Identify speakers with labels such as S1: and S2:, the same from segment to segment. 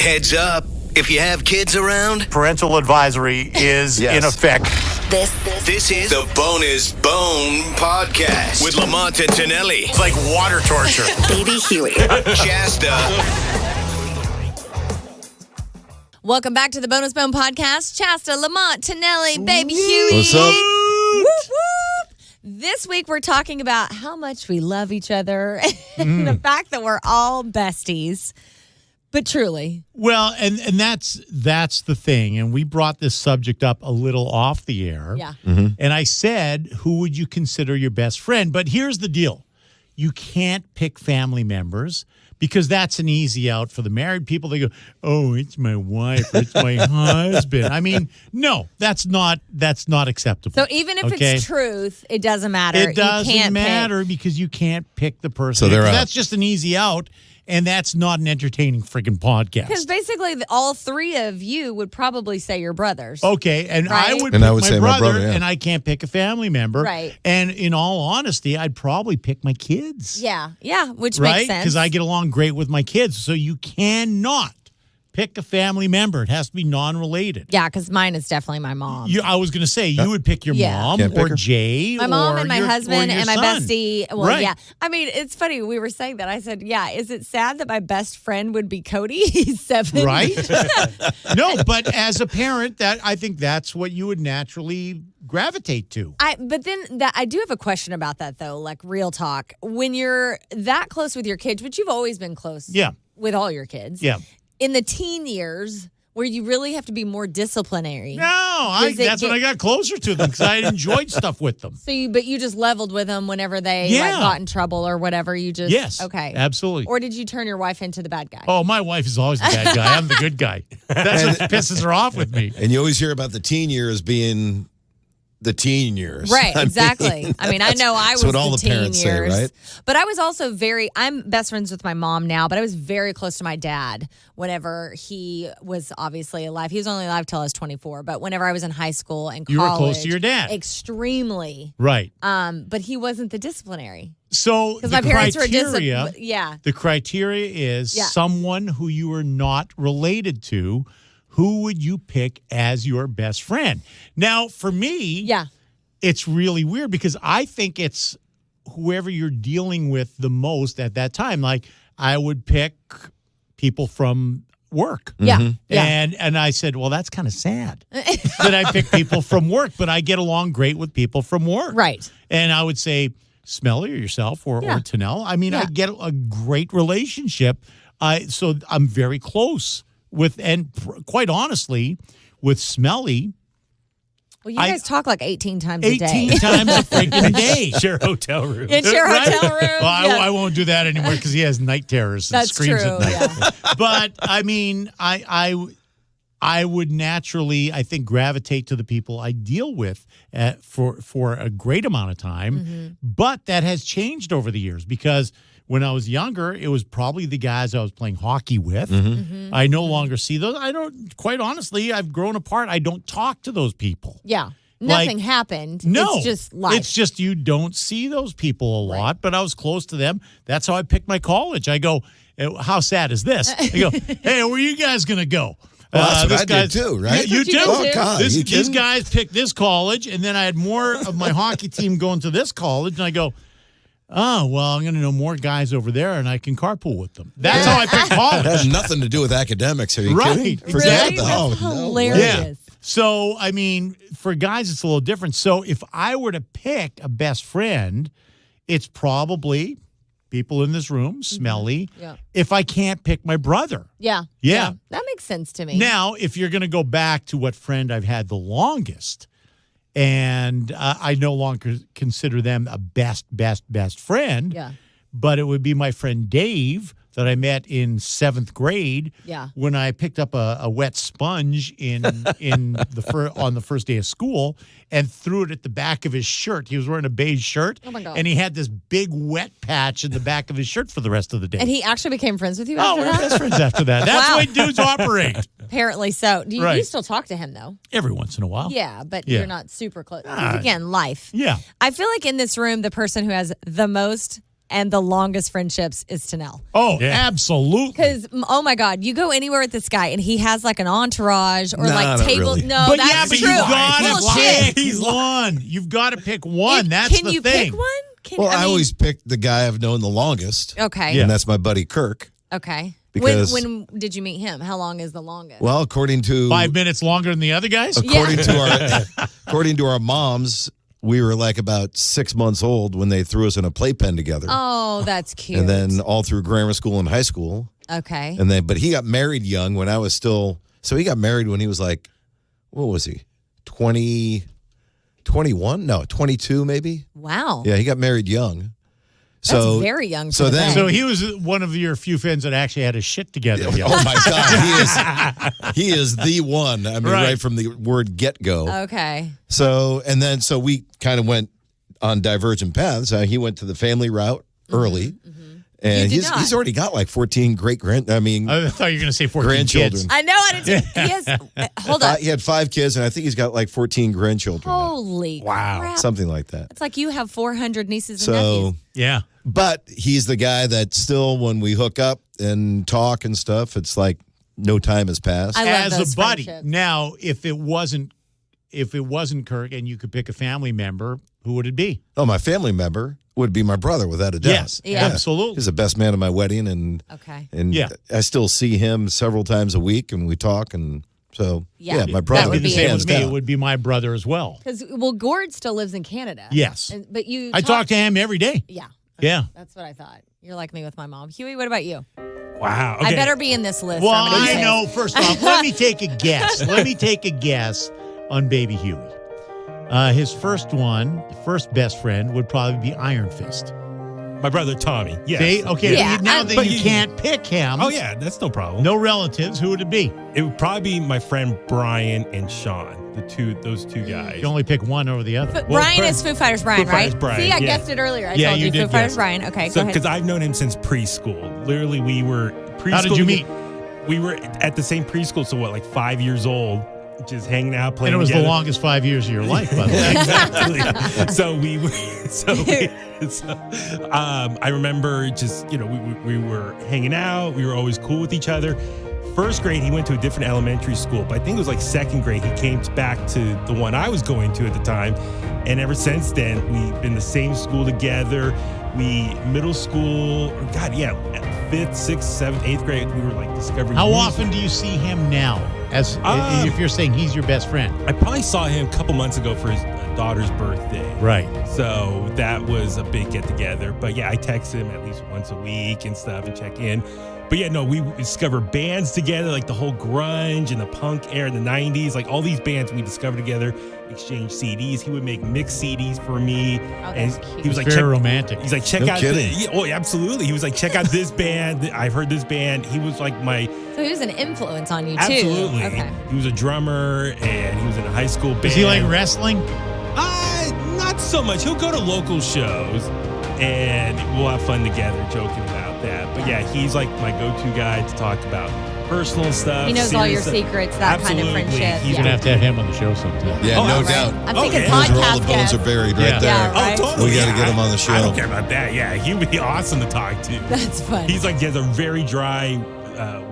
S1: Heads up, if you have kids around,
S2: Parental advisory is in effect.
S1: this is the Bone is Bone podcast with Lamont and Tonelli.
S2: It's like water torture.
S3: Baby Huey.
S1: Shasta.
S4: Welcome back to the Bonus Bone podcast. Shasta, Lamont, Tonelli, Baby Huey.
S5: What's up?
S4: Whoop, whoop. This week we're talking about how much we love each other and the fact that we're all besties. But truly.
S6: Well, and that's the thing. And we brought this subject up a little off the air.
S4: Yeah.
S6: And I said, who would you consider your best friend? But here's the deal. You can't pick family members because that's an easy out for the married people. They go, oh, it's my wife, or it's my husband. I mean, no, that's not acceptable.
S4: So even if it's truth, it doesn't matter.
S6: It doesn't
S4: you can't
S6: matter because you can't pick the person.
S5: So they're out.
S6: That's just an easy out. And that's not an entertaining freaking podcast.
S4: Because basically, all three of you would probably say you're brothers.
S6: Okay, and
S4: right?
S6: I would
S5: And
S6: pick
S5: I would
S6: my
S5: say
S6: brother,
S5: my brother, yeah.
S6: and I can't pick a family member.
S4: Right.
S6: And in all honesty, I'd probably pick my kids.
S4: Yeah, which
S6: Right?
S4: makes sense.
S6: Because I get along great with my kids. So you cannot pick a family member. It has to be non-related.
S4: Yeah, because mine is definitely my mom.
S6: I was going to say, you would pick your mom
S5: Can't pick
S6: or
S5: her.
S6: Jay.
S4: My mom
S6: or
S4: and my
S6: your-
S4: husband
S6: or your
S4: and my
S6: son.
S4: bestie. Well,
S6: Right.
S4: yeah. I mean, it's funny. We were saying that. I said, yeah, is it sad that my best friend would be Cody? He's 7.
S6: Right? No, but as a parent, I think that's what you would naturally gravitate to.
S4: But then I do have a question about that, though, like real talk. When you're that close with your kids, which you've always been close with all your kids.
S6: Yeah.
S4: In the teen years, where you really have to be more disciplinary.
S6: No, that's when I got closer to them because I enjoyed stuff with them.
S4: But you just leveled with them whenever they got in trouble or whatever. You just okay,
S6: absolutely.
S4: Or did you turn your wife into the bad guy?
S6: Oh, my wife is always the bad guy. I'm the good guy. That's what pisses her off with me.
S5: And you always hear about the teen years being the teen years.
S4: Right, exactly. I mean, I know I was
S5: what all
S4: the
S5: the
S4: teen
S5: parents say,
S4: years.
S5: right?
S4: But I was also I'm best friends with my mom now, but I was very close to my dad whenever he was obviously alive. He was only alive till I was 24, but whenever I was in high school and college.
S6: You were close to your dad.
S4: Extremely.
S6: Right.
S4: But he wasn't the disciplinary.
S6: So
S4: Because my parents were
S6: the criteria is someone who you are not related to. Who would you pick as your best friend? Now, for me, it's really weird because I think it's whoever you're dealing with the most at that time. Like, I would pick people from work.
S4: Yeah.
S6: And I said, well, that's kind of sad that I pick people from work, but I get along great with people from work.
S4: Right.
S6: And I would say, Smelly or yourself or Tonell. I mean, I get a great relationship. So I'm very close with, and quite honestly, with Smelly.
S4: Well, you guys talk like 18 times a day.
S6: 18 times a freaking day.
S2: Share hotel room.
S4: And share hotel room.
S6: Well, I won't do that anymore because he has night terrors and
S4: That's
S6: screams
S4: true,
S6: at night. But I mean, I would naturally, I think, gravitate to the people I deal with for a great amount of time.
S4: Mm-hmm.
S6: But that has changed over the years because when I was younger, it was probably the guys I was playing hockey with.
S4: Mm-hmm.
S6: I no longer see those. I don't, quite honestly, I've grown apart. I don't talk to those people.
S4: Yeah. Nothing happened.
S6: No.
S4: It's just life.
S6: It's just you don't see those people a lot, but I was close to them. That's how I picked my college. I go, how sad is this? I go, hey, where are you guys going to go?
S5: Well, that's what I did too, right?
S6: You too?
S5: Oh, God.
S6: These guys picked this college, and then I had more of my hockey team going to this college, and I go, oh, well, I'm going to know more guys over there, and I can carpool with them. That's how I picked college.
S5: It has nothing to do with academics. Are you
S6: Right.
S5: kidding?
S6: Really?
S5: Forget that.
S4: That's
S5: Oh, no.
S4: hilarious.
S6: Yeah. So, I mean, for guys, it's a little different. So if I were to pick a best friend, it's probably people in this room, Smelly,
S4: Yeah.
S6: if I can't pick my brother.
S4: Yeah.
S6: Yeah.
S4: That makes sense to me.
S6: Now, if you're going to go back to what friend I've had the longest, and I no longer consider them a best friend, but it would be my friend Dave that I met in 7th grade when I picked up a wet sponge on the first day of school and threw it at the back of his shirt. He was wearing a beige shirt,
S4: oh my God.
S6: and he had this big wet patch in the back of his shirt for the rest of the day.
S4: And he actually became friends with you
S6: Oh,
S4: after
S6: we're
S4: that?
S6: best friends after that. That's
S4: Wow.
S6: the way dudes operate.
S4: Apparently so. Do you,
S6: Right.
S4: you still talk to him, though?
S6: Every once in a while.
S4: Yeah, but
S6: Yeah.
S4: you're not super close. Because again, life.
S6: Yeah.
S4: I feel like in this room, the person who has the most and the longest friendships is Tonell.
S6: Oh, absolutely.
S4: Because, oh my God, you go anywhere with this guy and he has like an entourage or like
S5: not
S4: table.
S5: really.
S4: No,
S6: But
S4: that's
S6: but
S4: true.
S6: you gotta
S4: Bullshit.
S6: pick one. You've got to pick one. That's
S4: Can
S6: the
S4: you
S6: thing.
S4: pick one?
S5: Well, I always pick the guy I've known the longest.
S4: Okay.
S5: And that's my buddy Kirk.
S4: Okay.
S5: Because-
S4: when did you meet him? How long is the longest?
S5: Well, according to
S6: 5 minutes longer than the other guys?
S5: according to our moms, we were like about 6 months old when they threw us in a playpen together.
S4: Oh, that's cute.
S5: And then all through grammar school and high school.
S4: Okay.
S5: And then, but he got married young when I was still, so he got married when he was like, what was he? 21? No, 22 maybe.
S4: Wow.
S5: Yeah, he got married young. So
S4: That's very young.
S5: So
S4: for
S5: then,
S4: them.
S6: So he was one of your few friends that actually had his shit together.
S5: oh my God, he is the one. I mean, right from the word get go.
S4: Okay.
S5: So we kind of went on divergent paths. He went to the family route early, and he's already got like 14
S6: I thought you were going to say 14
S5: grandchildren.
S6: kids.
S4: I know. I didn't. He has. Hold on.
S5: He had 5 kids, and I think he's got like 14 grandchildren. now.
S4: Holy crap.
S5: Something like that.
S4: It's like you have 400 nieces and nephews.
S6: Yeah.
S5: But he's the guy that still, when we hook up and talk and stuff, it's like no time has passed.
S4: I love
S6: As
S4: those
S6: a buddy.
S4: friendships.
S6: Now, if it wasn't Kirk and you could pick a family member, who would it be?
S5: Oh, my family member would be my brother, without a doubt.
S6: Yes,
S4: Yeah.
S6: absolutely.
S5: He's the best man at my wedding, and
S4: Okay.
S6: Yeah.
S5: I still see him several times a week, and we talk, and so
S4: Yeah.
S5: my
S4: That
S5: brother.
S4: would
S6: That'd be the
S4: be
S6: same
S5: hands
S6: with me.
S5: down.
S6: It would be my brother as well.
S4: Because Gord still lives in Canada.
S6: Yes.
S4: But you.
S6: I talk to him every day.
S4: Yeah.
S6: Yeah.
S4: That's what I thought. You're like me with my mom. Huey, what about you?
S2: Wow.
S4: I
S2: Okay.
S4: better be in this list.
S6: Well,
S4: or I'm gonna
S6: I
S4: say-
S6: know. First off, let me take a guess. On Baby Huey. His first best friend would probably be Iron Fist.
S2: My brother Tommy. Yes.
S6: See? Okay,
S4: Yeah,
S6: now that
S2: but
S6: you
S2: you-
S6: can't pick him,
S2: Oh, yeah. That's no problem.
S6: no relatives, who would it be?
S2: It would probably be my friend Brian and Sean. Those two guys.
S6: You can only pick one over the other.
S4: But
S2: Well,
S4: Brian is Foo Fighters Brian,
S2: Foo Fighters
S4: right?
S2: Brian,
S4: See, I
S2: yeah.
S4: guessed it earlier. I
S6: Yeah,
S4: told
S6: you
S4: you
S6: did
S4: Foo Fighters
S6: guess.
S4: Brian. Okay,
S2: So,
S4: go ahead.
S2: because I've known him since preschool. Literally, we were preschool.
S6: How did you meet?
S2: We were at the same preschool, so like 5 years old, just hanging out, playing
S6: And it was
S2: together.
S6: the longest 5 years of your life, by the way.
S2: Exactly. I remember just, we were hanging out. We were always cool with each other. First grade, he went to a different elementary school, but I think it was like second grade, he came back to the one I was going to at the time. And ever since then, we've been the same school together. Middle school, 5th, 6th, 7th, 8th grade, we were like discovering.
S6: How
S2: music.
S6: often do you see him now? As if you're saying he's your best friend,
S2: I probably saw him a couple months ago for his daughter's birthday.
S6: right?
S2: So that was a big get together. But yeah, I text him at least once a week and stuff and check in. But yeah, no, we discovered bands together, like the whole grunge and the punk era in the 90s, like all these bands we discovered together, exchanged CDs. He would make mixed CDs for me.
S4: that's cute.
S2: he was like,
S6: Very romantic.
S2: He's like, check
S5: No
S2: out
S5: kidding.
S2: this. Oh, yeah, absolutely. He was like, check out this band. I've heard this band. He was like my.
S4: So he was an influence on you, too.
S2: Absolutely.
S4: Okay.
S2: He was a drummer and he was in a high school band.
S6: Is he like wrestling?
S2: Not so much. He'll go to local shows and we'll have fun together joking about that. But yeah, he's like my go-to guy to talk about personal stuff.
S4: He knows all your
S2: serious stuff.
S4: secrets, that kind of
S2: Absolutely.
S4: friendship.
S2: He's
S6: You're gonna have to have him on the show sometime.
S5: Yeah,
S2: Oh,
S5: no
S2: right.
S5: doubt.
S4: I'm
S2: Oh,
S4: thinking
S2: yeah.
S5: Those are all
S4: podcast
S5: the bones
S4: guest.
S5: are buried
S6: Yeah.
S5: right there.
S4: Yeah, right.
S2: Oh, totally.
S5: We got to get him on the show.
S2: I don't care about that. Yeah, he would be awesome to talk to.
S4: That's fun.
S2: He has a very dry,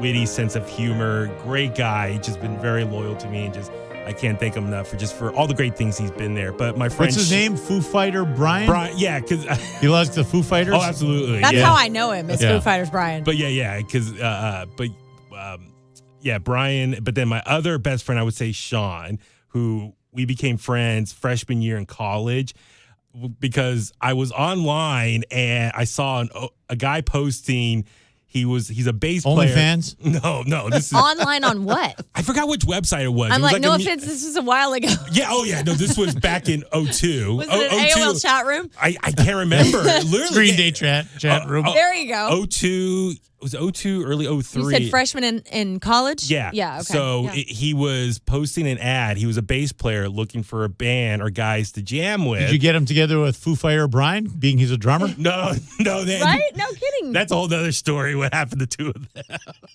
S2: witty sense of humor. Great guy. He's just been very loyal to me, and I can't thank him enough for all the great things he's been there. But my friend,
S6: What's his name? Foo Fighter Brian?
S2: Brian, yeah, because
S6: He loves the Foo Fighters?
S2: oh, absolutely.
S4: That's
S2: yeah.
S4: how I know him, is
S6: Yeah.
S4: Foo Fighters Brian.
S2: But because Brian. But then my other best friend, I would say Sean, who we became friends freshman year in college because I was online and I saw a guy posting. He's a bass player.
S6: OnlyFans?
S2: No, this is
S4: Online on what?
S2: I forgot which website it was.
S4: I'm
S2: It was
S4: like, no
S2: a
S4: offense, this was a while ago.
S2: Yeah, no, this was back in 02.
S4: Was it an AOL chat room?
S2: I can't remember. Literally,
S6: Green Day chat room.
S4: There you go.
S2: 02, was 02, early 03.
S4: You said freshman in college?
S2: Yeah.
S4: Yeah, okay.
S2: So
S4: Yeah.
S2: he was posting an ad. He was a bass player looking for a band or guys to jam with.
S6: Did you get him together with Foo Fighter Brian, being he's a drummer?
S2: No.
S4: Right? No kidding.
S2: That's a whole other story, what happened to two of them.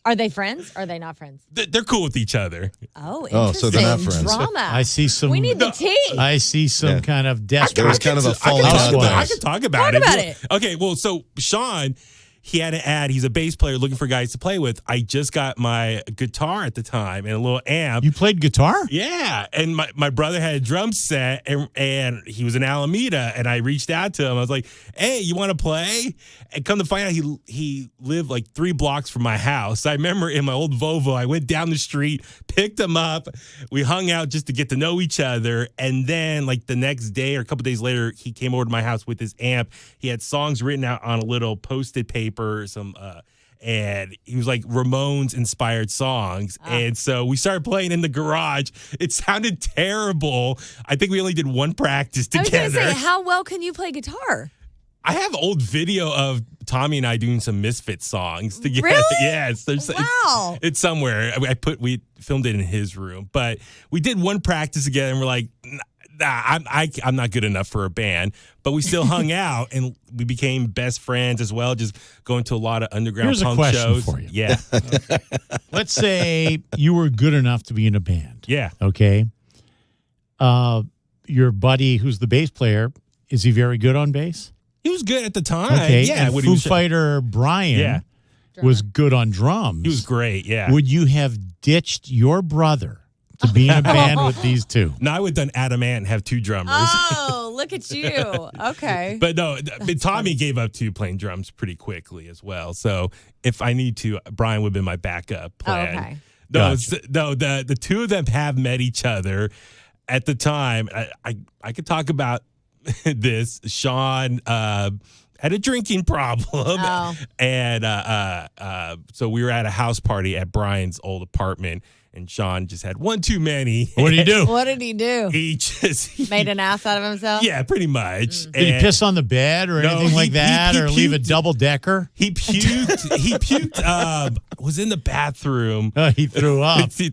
S4: Are they friends? Or are they not friends?
S2: They're cool with each other.
S4: Oh,
S5: Oh,
S4: interesting.
S5: so they're not friends.
S4: Drama.
S6: I see some.
S4: We need the tea.
S6: I see some kind of desperate.
S5: There was kind of a
S2: I
S5: falling
S2: can
S5: out
S2: talk
S5: there.
S2: I can talk about
S4: Talk about it.
S2: Okay, well, so Sean, he had an ad. He's a bass player looking for guys to play with. I just got my guitar at the time and a little amp.
S6: You played guitar?
S2: Yeah, and my brother had a drum set, and he was in Alameda, and I reached out to him. I was like, "Hey, you want to play?" And come to find out, he lived like 3 blocks from my house. I remember in my old Volvo, I went down the street, picked him up, we hung out just to get to know each other, and then like the next day or a couple days later, he came over to my house with his amp. He had songs written out on a little Post-it paper, and he was like Ramones inspired songs. And so we started playing in the garage. It sounded terrible. I think we only did one practice
S4: I was
S2: together.
S4: going to say, how well can you play guitar?
S2: I have old video of Tommy and I doing some Misfits songs together.
S4: Really?
S2: Yes,
S4: Wow.
S2: it's somewhere. We filmed it in his room, but we did one practice together, and we're like, nah, I'm not good enough for a band. But we still hung out, and we became best friends as well. Just going to a lot of underground
S6: Here's
S2: punk
S6: a question
S2: shows.
S6: for you.
S2: Yeah,
S6: Let's say you were good enough to be in a band.
S2: yeah.
S6: Okay. Your buddy, who's the bass player, is he very good on bass?
S2: He was good at the time.
S6: Okay.
S2: Yeah,
S6: And
S2: when he
S6: Foo
S2: was-
S6: Fighter Brian
S2: Yeah.
S6: was good on drums.
S2: He was great. Yeah.
S6: Would you have ditched your brother to be in a band with these two?
S2: No, I would have done Adamant and have 2 drummers.
S4: Oh, look at you. Okay.
S2: But no, but Tommy gave up to playing drums pretty quickly as well. So if I need to, Brian would have been my backup plan.
S4: okay.
S2: No,
S6: Gotcha.
S2: the two of them have met each other at the time. I could talk about this. Sean had a drinking problem,
S4: Oh.
S2: and so we were at a house party at Brian's old apartment, and Sean just had one too many.
S6: What did he do?
S4: What did he do?
S2: He
S4: Made an ass out of himself?
S2: yeah, pretty much.
S6: Did he piss on the bed or
S2: No,
S6: anything
S2: he-
S6: like that,
S2: he
S6: or leave a
S2: puked.
S6: double decker?
S2: He puked. He puked. Was in the bathroom.
S6: He threw up.
S2: See,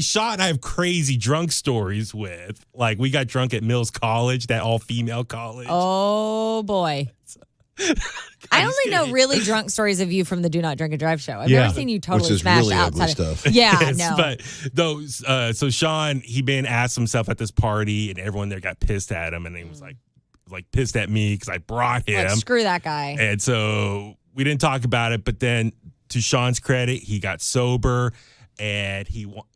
S2: Sean and I have crazy drunk stories with. Like, we got drunk at Mills College, that all-female college.
S4: Oh, boy. I only know really drunk stories of you from the Do Not Drink and Drive show. I've
S6: Yeah.
S4: never seen you totally
S5: Which is
S4: smash
S5: really ugly
S4: outside of
S5: stuff.
S4: Yeah,
S2: Yes,
S4: no.
S2: But those, so Sean, he been asked himself at this party, and everyone there got pissed at him, and he was like pissed at me because I brought him.
S4: Like, screw that guy.
S2: And so we didn't talk about it, but then to Sean's credit, he got sober, and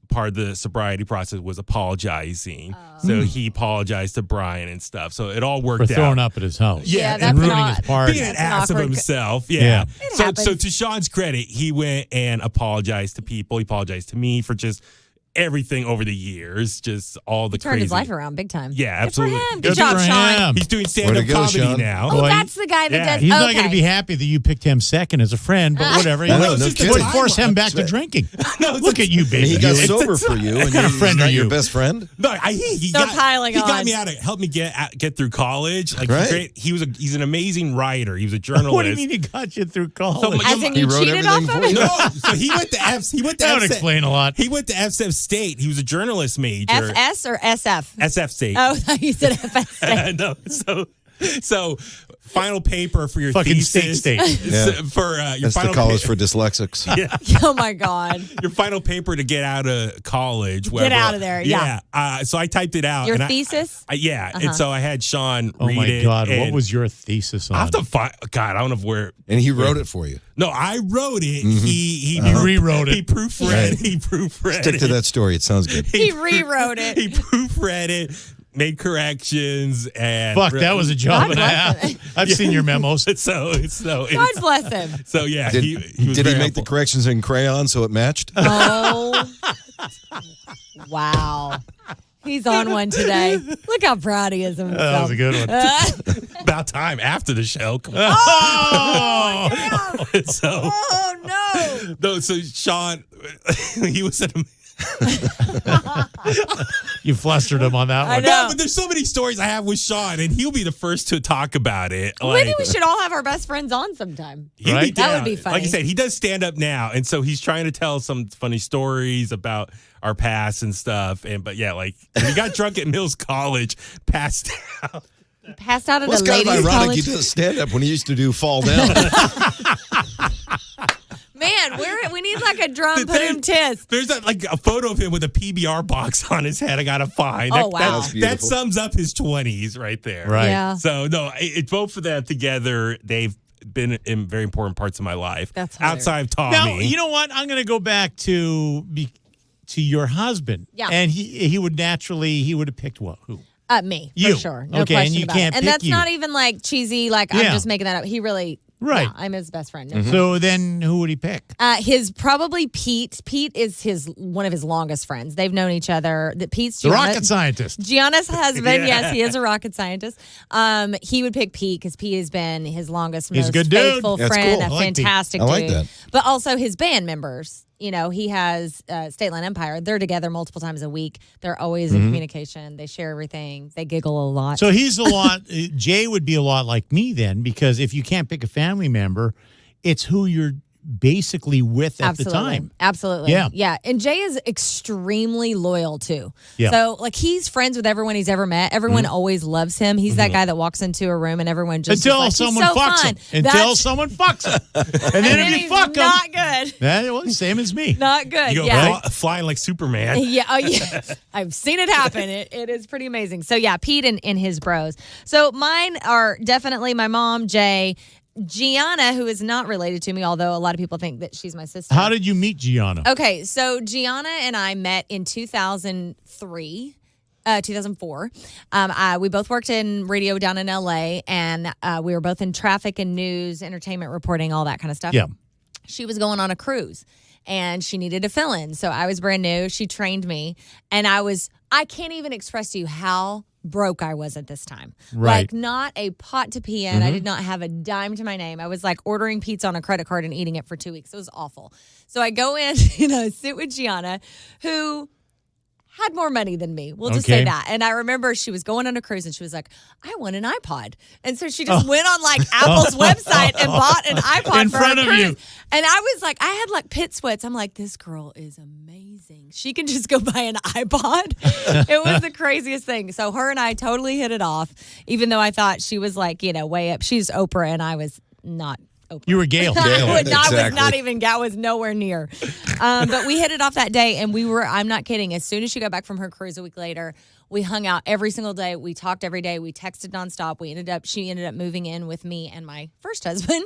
S2: part of the sobriety process was apologizing. So he apologized to Brian and stuff. So it all
S6: For
S2: worked out.
S6: throwing up at his house.
S2: Yeah,
S6: and
S4: that's
S6: ruining
S4: not-
S6: his party.
S2: Being an
S4: That's an
S2: ass of
S4: awkward-
S2: himself.
S6: Yeah.
S2: Yeah.
S4: It
S2: So
S4: happens.
S2: to Sean's credit, he went and apologized to people. He apologized to me for just everything over the years, just all the
S4: Turned
S2: crazy.
S4: his life around big time.
S2: Yeah,
S4: Good for
S2: absolutely.
S4: him.
S6: Good
S4: Good job,
S6: for
S4: Sean.
S6: him.
S2: He's doing
S5: Way
S2: stand-up
S5: to go,
S2: comedy
S5: Sean.
S2: now.
S4: Oh,
S6: Boy,
S4: that's the guy that
S2: yeah.
S4: does.
S6: He's not
S4: okay.
S6: going to be happy that you picked him second as a friend, but whatever.
S5: No,
S6: You
S5: no
S6: just
S5: kidding.
S6: would force him back to drinking. Look at you,
S5: And
S6: baby.
S5: he got
S6: Huey.
S5: sober for you.
S6: What
S5: and
S6: kind of
S5: he's
S6: friend
S5: not
S6: are
S5: your
S6: you?
S5: best friend?
S2: No, he
S4: They're
S2: got,
S4: piling
S2: he got
S4: on.
S2: me out of helped me get through college. Like
S5: Right.
S2: he's an amazing writer. He was a journalist.
S6: What do you mean he got you through college?
S2: So-
S4: As in
S5: He
S4: you
S5: wrote
S4: cheated off
S5: everything
S4: of
S5: for
S4: it?
S5: you.
S2: No, so he went to
S6: that would explain a lot.
S2: He went to FSF State. He was a journalist major.
S4: FS or SF?
S2: SF State.
S4: Oh, I thought you said FS.
S2: No, so final paper for your
S6: Fucking
S2: thesis.
S6: state.
S5: Yeah.
S2: For your
S5: That's
S2: final
S5: the college for dyslexics.
S4: Oh, my God.
S2: your final paper to get out of college.
S4: Get
S2: wherever.
S4: out of there, yeah.
S2: So I typed it out.
S4: Your
S2: and
S4: thesis?
S2: Yeah. And so I had Sean
S6: Oh
S2: read
S6: my
S2: it.
S6: God! What
S2: and
S6: was your thesis
S2: I
S6: on?
S2: have to find. God, I don't know where.
S5: And he wrote it for you.
S2: No, I wrote it.
S5: Mm-hmm.
S2: He
S6: rewrote it.
S2: He proofread.
S5: Right.
S2: He proofread.
S5: Stick to
S2: it.
S5: that story. It sounds good.
S4: He rewrote it.
S2: He proofread it, made corrections, and
S6: Fuck, that was a job
S4: God
S6: and a
S4: bless
S6: half.
S4: him.
S6: I've seen your memos.
S4: God bless him.
S2: So yeah,
S5: Did
S2: he
S5: did
S2: was
S5: he
S2: very
S5: make the
S2: helpful.
S5: corrections in crayon so it matched?
S4: Oh, wow. He's on one today. Look how proud he is of himself.
S6: That was a good one.
S2: About time after the show. Come on.
S6: Oh,
S2: So
S4: Oh, no.
S2: no, so Sean, he was
S6: You flustered him on that one.
S4: I know.
S2: No, but there's so many stories I have with Sean, and he'll be the first to talk about it.
S4: Maybe we should all have our best friends on sometime.
S2: He'd be
S6: Right?
S4: That would
S2: down.
S4: be funny.
S2: Like I said, he does stand up now, and so he's trying to tell some funny stories about our past and stuff. But yeah, like when he got drunk at Mills College, passed out.
S4: He passed out at
S5: Well,
S4: a
S5: it's kind of
S4: ladies'
S5: ironic
S4: college.
S5: he does stand up when he used to do fall down.
S4: Man, we need like a drum boom tisk.
S2: There's a photo of him with a PBR box on his head. I gotta find.
S4: Oh, wow.
S5: That's
S2: That
S5: beautiful.
S2: sums up his 20s right there.
S6: Right.
S4: Yeah.
S2: So no, it's both of them together. They've been in very important parts of my life.
S4: That's hilarious.
S2: outside of Tommy.
S6: Now, you know what? I'm going to go back to your husband.
S4: Yeah.
S6: And he would have picked who?
S4: Me,
S6: You.
S4: for sure. No
S6: Okay,
S4: question
S6: and you
S4: about
S6: can't
S4: it. And
S6: pick
S4: that's
S6: you.
S4: not even like cheesy, like I'm
S6: Yeah.
S4: just making that up. He really,
S6: Right.
S4: yeah, I'm his best friend. No.
S6: So then who would he pick?
S4: His probably Pete. Pete is one of his longest friends. They've known each other. Pete's
S6: The rocket scientist.
S4: Gianna's husband.
S2: Yeah.
S4: Yes, he is a rocket scientist. He would pick Pete because Pete has been his longest,
S6: He's a
S4: most
S6: good dude.
S4: faithful
S5: That's
S4: friend,
S5: cool.
S4: a
S6: I like Pete.
S4: fantastic
S5: I like
S4: dude.
S5: that.
S4: But also his band members. You know, he has State Line Empire. They're together multiple times a week. They're always in communication. They share everything. They giggle a lot.
S6: So he's a lot. Jay would be a lot like me then, because if you can't pick a family member, it's who you're basically with at the time.
S4: Absolutely.
S6: Yeah.
S4: Yeah. And Jay is extremely loyal too.
S6: Yeah.
S4: So like he's friends with everyone he's ever met. Everyone always loves him. He's that guy that walks into a room and everyone just
S6: Until
S4: is like,
S6: someone
S4: he's so
S6: fucks
S4: fun.
S6: him. Until someone fucks him. And then if you
S4: he's
S6: fuck him,
S4: not good.
S6: well, same as me.
S4: Not good.
S2: you go
S4: Yeah.
S2: flying like Superman.
S4: Yeah, oh yeah. I've seen it happen. It is pretty amazing. So yeah, Pete and his bros. So mine are definitely my mom, Jay, Gianna, who is not related to me, although a lot of people think that she's my sister.
S6: How did you meet Gianna?
S4: Okay, so Gianna and I met in 2003. 2004. We both worked in radio down in LA, and we were both in traffic and news, entertainment reporting, all that kind of stuff.
S6: Yeah.
S4: She was going on a cruise and she needed a fill in. So I was brand new. She trained me, and I can't even express to you how broke I was at this time.
S6: Right.
S4: Like not a pot to pee in. I did not have a dime to my name. I was like ordering pizza on a credit card and eating it for 2 weeks. It was awful. So I go in, sit with Gianna, who had more money than me. We'll just say that. And I remember she was going on a cruise and she was like, I want an iPod. And so she just went on like Apple's website and bought an iPod
S6: In
S4: for
S6: front
S4: her
S6: of
S4: cruise.
S6: you.
S4: And I was like, I had like pit sweats. I'm like, this girl is amazing. She can just go buy an iPod. It was the craziest thing. So her and I totally hit it off, even though I thought she was like, way up. She's Oprah and I was not Oprah.
S6: You were Gail.
S4: I
S5: Exactly.
S4: was nowhere near. But we hit it off that day, and I'm not kidding. As soon as she got back from her cruise a week later, we hung out every single day. We talked every day. We texted nonstop. She ended up moving in with me and my first husband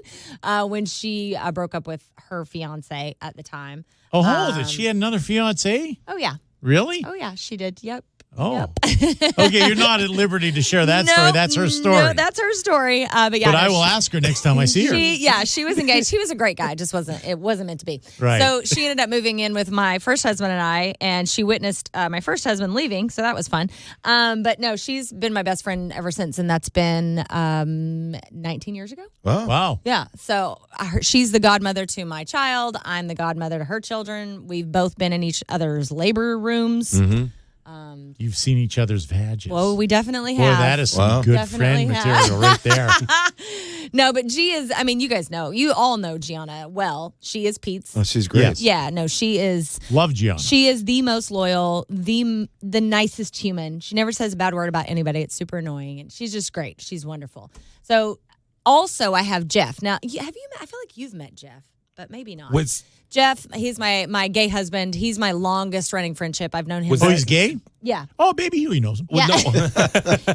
S4: when she broke up with her fiance at the time.
S6: Oh, hold it. She had another fiance?
S4: Oh yeah.
S6: Really?
S4: Oh yeah, she did. Yep.
S6: Oh. Okay, you're not at liberty to share that story. That's her story.
S4: No, that's her story. But yeah,
S6: But I will ask her next time I see her.
S4: She was engaged. He was a great guy. It wasn't meant to be.
S6: Right.
S4: So she ended up moving in with my first husband and I, and she witnessed my first husband leaving. So that was fun. But no, she's been my best friend ever since, and that's been 19 years ago.
S6: Wow.
S4: Yeah. So she's the godmother to my child. I'm the godmother to her children. We've both been in each other's labor rooms.
S5: Mm-hmm.
S6: You've seen each other's vages.
S4: Well, we definitely
S6: Boy,
S4: have.
S6: that is some good
S4: Definitely
S6: friend
S4: have.
S6: material right there.
S4: No, but G is, you guys know. You all know Gianna well. She is Pete's.
S5: Oh, she's great.
S6: Yes.
S4: Yeah, no, she is.
S6: Love Gianna.
S4: She is the most loyal, the nicest human. She never says a bad word about anybody. It's super annoying, and she's just great. She's wonderful. So, also, I have Jeff. Now, have you met? I feel like you've met Jeff, but maybe not. Jeff, he's my gay husband. He's my longest running friendship. I've known him.
S6: Oh, he's gay?
S4: Yeah.
S6: Oh, Baby Huey knows him.
S4: Yeah.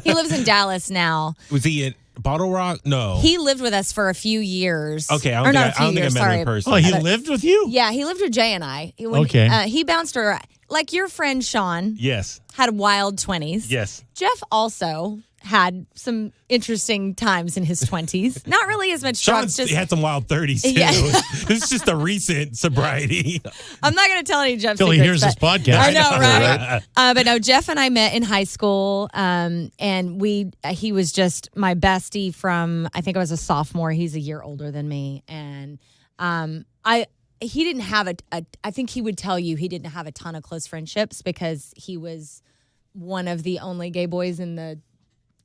S4: He lives in Dallas now.
S2: Was he in Bottle Rock? No.
S4: He lived with us for a few years.
S2: Okay, I
S4: Or
S2: don't
S4: not
S2: think
S4: a few
S2: I
S4: years,
S2: met him
S4: sorry.
S2: in person.
S6: Oh, he lived with you?
S4: Yeah, he lived with Jay and I.
S6: Okay.
S4: He bounced around. Like your friend Sean
S2: Yes.
S4: had wild 20s.
S2: Yes.
S4: Jeff also had some interesting times in his 20s. Not really as much drugs.
S2: Sean's had some wild 30s, too.
S4: Yeah.
S2: This is just a recent sobriety.
S4: I'm not going to tell any Jeff
S6: Till he
S4: secrets,
S6: hears this
S4: but-
S6: podcast.
S4: I know, right? But no, Jeff and I met in high school, and he was just my bestie from, I think I was a sophomore. He's a year older than me, and he didn't have I think he would tell you he didn't have a ton of close friendships because he was one of the only gay boys in the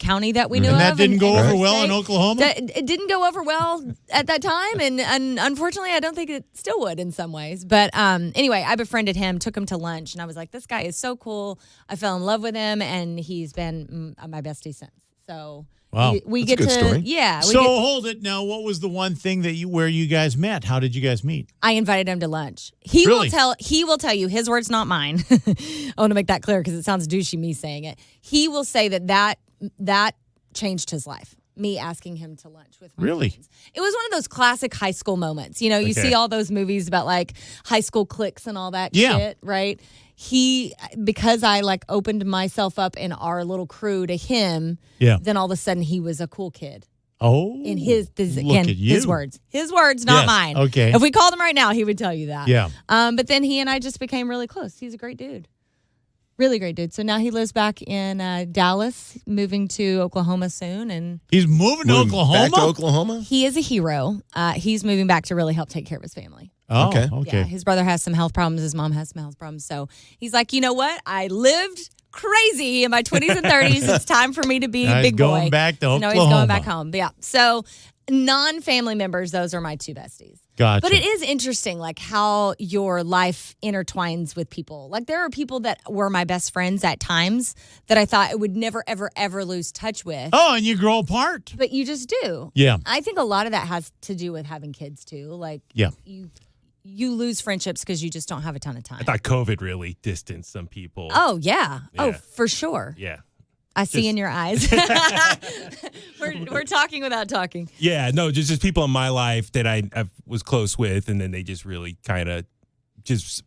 S4: county that we knew
S6: and
S4: of.
S6: That didn't go over well
S4: state.
S6: in Oklahoma?
S4: It didn't go over well at that time, and unfortunately, I don't think it still would in some ways. But anyway, I befriended him, took him to lunch, and I was like, this guy is so cool. I fell in love with him, and he's been my bestie since. So
S6: wow.
S4: we
S5: That's
S4: get
S5: a good
S4: to,
S5: story.
S4: yeah.
S6: Hold it now. What was the one thing where you guys met? How did you guys meet?
S4: I invited him to lunch. He
S6: Really?
S4: will tell you his words, not mine. I want to make that clear because it sounds douchey me saying it. He will say that changed his life. Me asking him to lunch with my
S6: Really?
S4: friends. It was one of those classic high school moments. You know, you see all those movies about like high school cliques and all that shit, right? Because I like opened myself up in our little crew to him, then all of a sudden he was a cool kid.
S6: Oh.
S4: In his words. His words, not
S6: Yes,
S4: mine.
S6: okay.
S4: If we called him right now, he would tell you that.
S6: Yeah.
S4: But then he and I just became really close. He's a great dude. Really great dude. So now he lives back in Dallas, moving to Oklahoma soon. And
S6: he's moving to Oklahoma?
S5: Back to Oklahoma?
S4: he is a hero. He's moving back to really help take care of his family.
S6: Oh, okay.
S4: Yeah, his brother has some health problems. His mom has some health problems. So he's like, you know what? I lived crazy in my 20s and 30s. It's time for me to be a big boy.
S6: Going back to Oklahoma.
S4: No, he's going back home. But yeah. So non-family members, those are my two besties.
S6: Gotcha.
S4: But it is interesting, like how your life intertwines with people. Like there are people that were my best friends at times that I thought I would never, ever, ever lose touch with.
S6: Oh, and you grow apart.
S4: But you just do.
S6: Yeah.
S4: I think a lot of that has to do with having kids too. Like you lose friendships because you just don't have a ton of time.
S2: I thought COVID really distanced some people.
S4: Oh, yeah. Oh, for sure.
S2: Yeah.
S4: I see in your eyes. We're talking without talking.
S2: Yeah, no, just people in my life that I was close with, and then they just really kind of just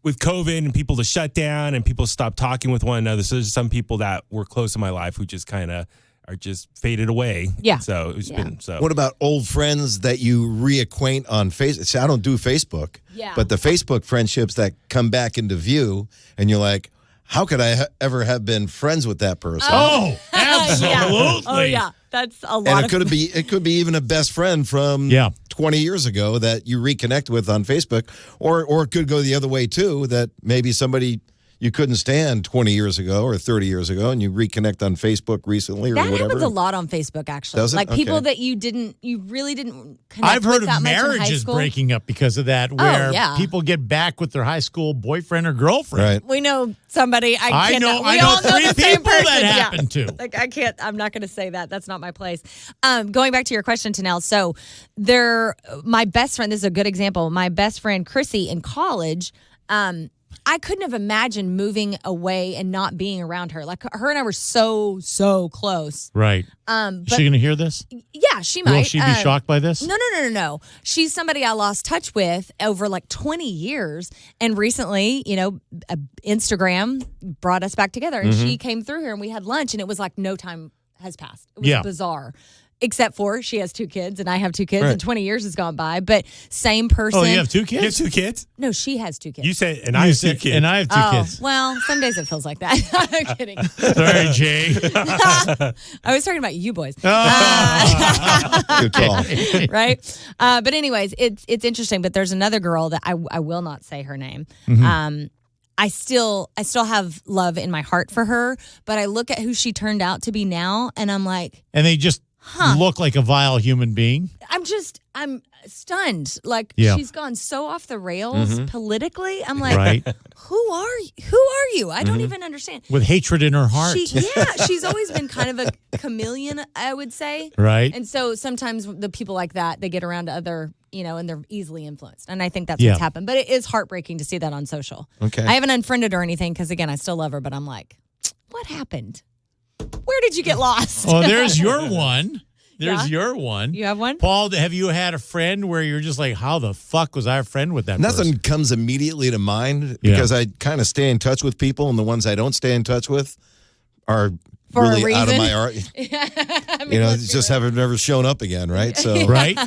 S2: with COVID and people to shut down and people stop talking with one another. So there's some people that were close in my life who just kind of are just faded away.
S4: Yeah.
S2: So it's been so.
S5: What about old friends that you reacquaint on Facebook? See, I don't do Facebook.
S4: Yeah.
S5: But the Facebook friendships that come back into view, and you're like, how could I ever have been friends with that person?
S6: Oh, absolutely.
S4: Yeah. Oh, yeah. That's a lot
S5: and it could be even a best friend from 20 years ago that you reconnect with on Facebook, or it could go the other way too, that maybe somebody you couldn't stand 20 years ago or 30 years ago and you reconnect on Facebook recently or
S4: that
S5: whatever.
S4: That happens a lot on Facebook, actually.
S5: Does it?
S4: Like people
S5: Okay.
S4: that you really didn't connect
S6: I've heard
S4: with that
S6: of
S4: much in high
S6: marriages
S4: school.
S6: breaking up because of that, where
S4: yeah.
S6: people get back with their high school boyfriend or girlfriend.
S5: Right.
S4: We know somebody.
S6: I know
S4: we all
S6: three
S4: the same
S6: people
S4: person.
S6: that
S4: Yeah.
S6: happened to.
S4: Like I'm not going to say that. That's not my place. Going back to your question, Tonell. So my best friend, this is a good example. My best friend, Chrissy, in college, I couldn't have imagined moving away and not being around her. Like her and I were so close.
S6: Right.
S4: But
S6: Is she going to hear this?
S4: yeah, she might.
S6: Will she be shocked by this?
S4: No. She's somebody I lost touch with over like 20 years. And recently, Instagram brought us back together. And she came through here and we had lunch. And it was like no time has passed. It was bizarre. Except for she has 2 kids and I have 2 kids and 20 years has gone by. But same person.
S6: Oh, you have 2 kids?
S2: You have 2 kids?
S4: No, she has 2 kids.
S2: You said, and I have 2 kids.
S6: And I have 2 kids.
S4: Well, some days it feels like that. I'm kidding.
S6: Sorry, Jay.
S4: I was talking about you boys.
S5: Good call.
S4: Right? But anyways, it's interesting. But there's another girl that I will not say her name. I still have love in my heart for her, but I look at who she turned out to be now, and I'm like,
S6: and they just look like a vile human being.
S4: I'm stunned. Like she's gone so off the rails politically. I'm like, who are you? I don't even understand.
S6: With hatred in her heart.
S4: She's always been kind of a chameleon, I would say.
S6: Right.
S4: And so sometimes the people like that, they get around to other, and they're easily influenced. And I think that's what's happened. But it is heartbreaking to see that on social.
S5: Okay.
S4: I haven't unfriended her or anything because, again, I still love her. But I'm like, what happened? Where did you get lost?
S6: Oh, there's your one. There's your one.
S4: You have one?
S6: Paul, have you had a friend where you're just like, how the fuck was I a friend with that
S5: Nothing
S6: person?
S5: comes immediately to mind because I kind of stay in touch with people, and the ones I don't stay in touch with are
S4: For a
S5: really out of
S4: reason?
S5: my art.
S4: Let's
S5: just
S4: be real.
S5: haven't never shown up again, right? So,
S6: Right?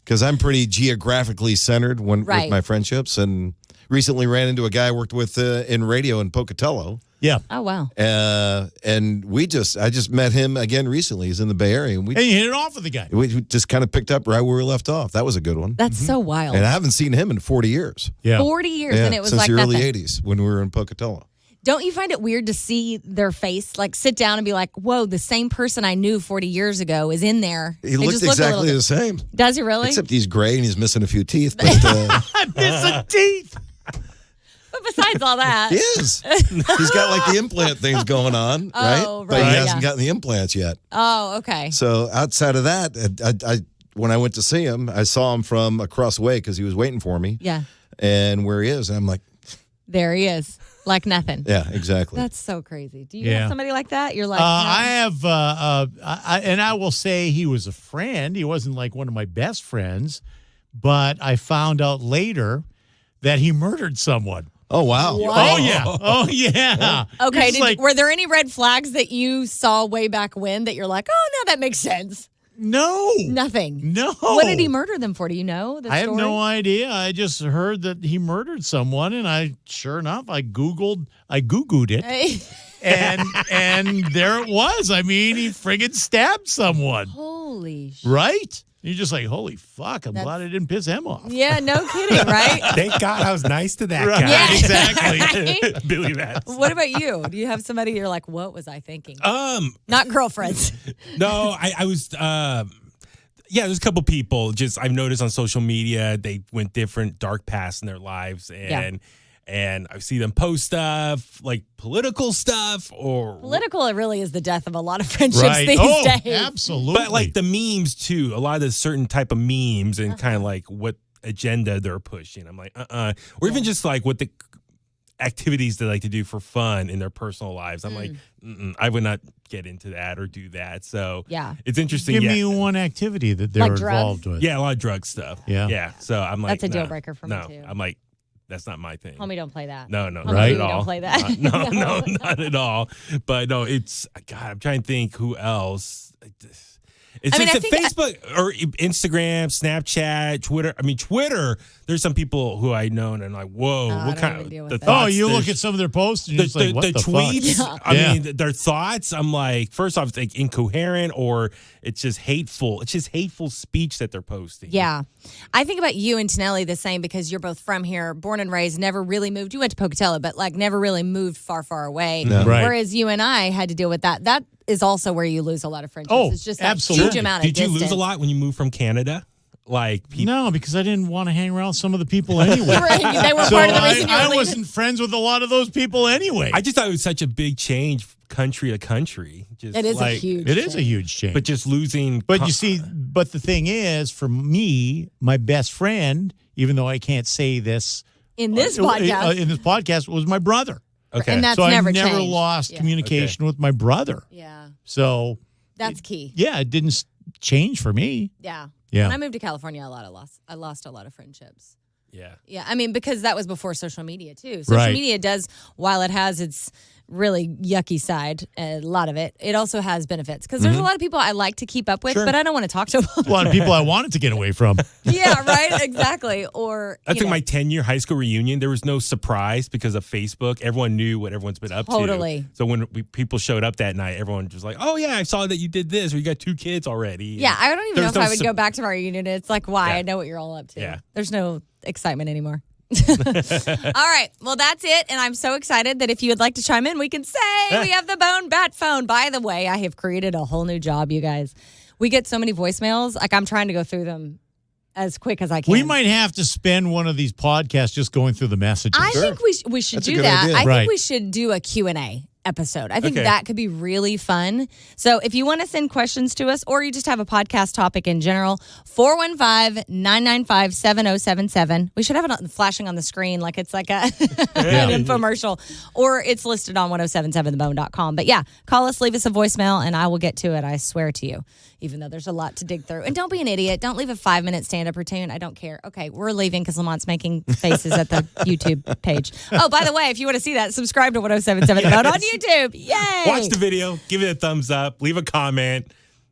S5: because I'm pretty geographically centered with
S4: Right.
S5: my friendships, and recently ran into a guy I worked with in radio in Pocatello.
S6: Yeah.
S4: Oh, wow.
S5: And I just met him again recently. He's in the Bay Area. And
S6: you hit it off with the guy.
S5: We just kind of picked up right where we left off. That was a good one.
S4: That's so wild.
S5: And I haven't seen him in 40 years.
S6: Yeah.
S4: 40 years, and it was
S5: since
S4: like
S5: the early
S4: nothing.
S5: 80s when we were in Pocatello.
S4: Don't you find it weird to see their face, like sit down and be like, whoa, the same person I knew 40 years ago is in there.
S5: He looked exactly the same.
S4: Does he really?
S5: Except he's gray and he's missing a few teeth. But,
S6: missing teeth.
S4: But besides all that.
S5: He is. He's got like the implant things going on, right? But he hasn't gotten the implants yet.
S4: Oh, okay.
S5: So outside of that, when I went to see him, I saw him from across the way because he was waiting for me.
S4: Yeah.
S5: And where he is, and I'm like,
S4: there he is. Like nothing.
S5: Yeah, exactly.
S4: That's so crazy. Do you have somebody like that? You're like,
S6: I have, and I will say he was a friend. He wasn't like one of my best friends, but I found out later that he murdered someone.
S5: Oh, wow.
S4: What?
S6: Oh, yeah. Oh, yeah.
S4: Okay. Were there any red flags that you saw way back when that you're like, oh, no, that makes sense?
S6: No.
S4: Nothing.
S6: No.
S4: What did he murder them for? Do you know the story?
S6: I have no idea. I just heard that he murdered someone, and sure enough, I Googled it. And there it was. I mean, he friggin' stabbed someone.
S4: Holy shit.
S6: Right? You're just like, holy fuck, I'm glad I didn't piss him off.
S4: Yeah, no kidding, right?
S2: Thank God I was nice to that
S6: Right.
S2: guy.
S6: Yeah, exactly.
S4: Right?
S2: Billy Maps.
S4: What about you? Do you have somebody you're like, what was I thinking? Not girlfriends.
S2: No, I was there's a couple people I've noticed on social media, they went different dark paths in their lives, and I see them post stuff like political stuff or
S4: political. It really is the death of a lot of friendships these days.
S6: Absolutely.
S2: But like the memes too, a lot of the certain type of memes and kind of like what agenda they're pushing. I'm like, or even just like what the activities they like to do for fun in their personal lives. I'm like, I would not get into that or do that. So it's interesting.
S6: Give me one activity that they're
S4: like
S6: involved with.
S2: Yeah, a lot of drug stuff.
S6: Yeah.
S2: So I'm like,
S4: that's a deal breaker for me too.
S2: I'm like, that's not my thing.
S4: Homie, don't play that.
S2: No,
S4: Homie,
S2: not at all.
S4: Don't play that.
S2: No, not at all. But no, it's God. I'm trying to think who else. It's just Facebook or Instagram, Snapchat, Twitter. I mean, Twitter. There's some people who I know and I'm like, whoa, what kind of the thoughts?
S6: Oh, you look at some of their posts and you're just like, what the
S2: tweets.
S6: fuck?
S2: I mean, their thoughts. I'm like, first off, it's like incoherent or it's just hateful. It's just hateful speech that they're posting.
S4: Yeah. I think about you and Tonelli the same because you're both from here, born and raised, never really moved. You went to Pocatello, but like never really moved far, far away.
S6: No. Right.
S4: Whereas you and I had to deal with that. That is also where you lose a lot of friendships.
S6: Oh,
S4: it's just that
S6: absolutely.
S4: huge amount of
S2: Did
S4: distance.
S2: you lose a lot when you moved from Canada? Like people?
S6: No, because I didn't want to hang around some of the people anyway.
S4: They were
S6: So
S4: part of the reason you were
S6: I
S4: leaving.
S6: wasn't friends with a lot of those people anyway.
S2: I just thought it was such a big change, country to country. Just
S4: It is
S2: like,
S4: a huge
S6: It is a huge change.
S2: but just losing.
S6: But you see, but the thing is, for me, my best friend, even though I can't say this
S4: in this podcast.
S6: was my brother.
S2: Okay,
S4: And that's
S6: so
S4: never
S6: I never
S4: changed.
S6: lost
S4: Yeah.
S6: communication with my brother.
S4: Yeah.
S6: So
S4: That's key.
S6: yeah, it didn't change for me.
S4: Yeah.
S6: Yeah.
S4: When I moved to California, I lost a lot of friendships.
S2: yeah.
S4: Yeah, I mean, because that was before social media, too. Social
S6: Right.
S4: media does, while it has its really yucky side, a lot of it also has benefits. Because there's a lot of people I like to keep up with, but I don't want to talk to them.
S6: A lot of people I wanted to get away from.
S4: Yeah, right? Exactly. Or,
S2: I think my 10-year high school reunion, there was no surprise because of Facebook. Everyone knew what everyone's been up to.
S4: Totally.
S2: So when people showed up that night, everyone was like, oh, yeah, I saw that you did this or you got 2 kids already.
S4: Yeah, I don't even know
S2: There's
S4: if
S2: no
S4: I would go back to my reunion. It's like, why?
S2: Yeah.
S4: I know what you're all up to.
S2: Yeah.
S4: There's no excitement anymore. All right. Well, that's it. And I'm so excited that if you would like to chime in, we can say we have the Bone Bat phone. By the way, I have created a whole new job, you guys. We get so many voicemails. Like, I'm trying to go through them as quick as I can.
S6: We might have to spend one of these podcasts just going through the messages.
S4: I think we should
S5: That's a
S4: do
S5: good
S4: that.
S5: idea.
S4: I
S6: Right.
S4: think we should do a Q&A episode. I think
S2: Okay.
S4: that could be really fun. So if you want to send questions to us or you just have a podcast topic in general, 415-995-7077. We should have it flashing on the screen like it's like an infomercial, or it's listed on 1077thebone.com. But yeah, call us, leave us a voicemail, and I will get to it. I swear to you, even though there's a lot to dig through. And don't be an idiot. Don't leave a 5-minute stand-up routine. I don't care. Okay, we're leaving because Lamont's making faces at the YouTube page. Oh, by the way, if you want to see that, subscribe to 1077 The Bone on YouTube. Yay!
S2: Watch the video, give it a thumbs up, leave a comment.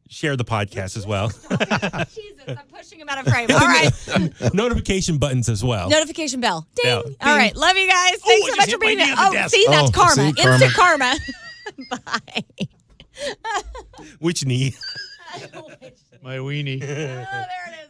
S2: share the podcast as well.
S4: Jesus, I'm pushing him out of frame. All right.
S2: Notification buttons as well.
S4: Notification bell. Ding.
S2: Bell.
S4: All right. Love you guys. Thanks so much for being here. Oh, see, that's karma.
S5: See,
S4: Instant karma. Bye.
S2: Which knee?
S6: My weenie.
S4: Oh, there it is.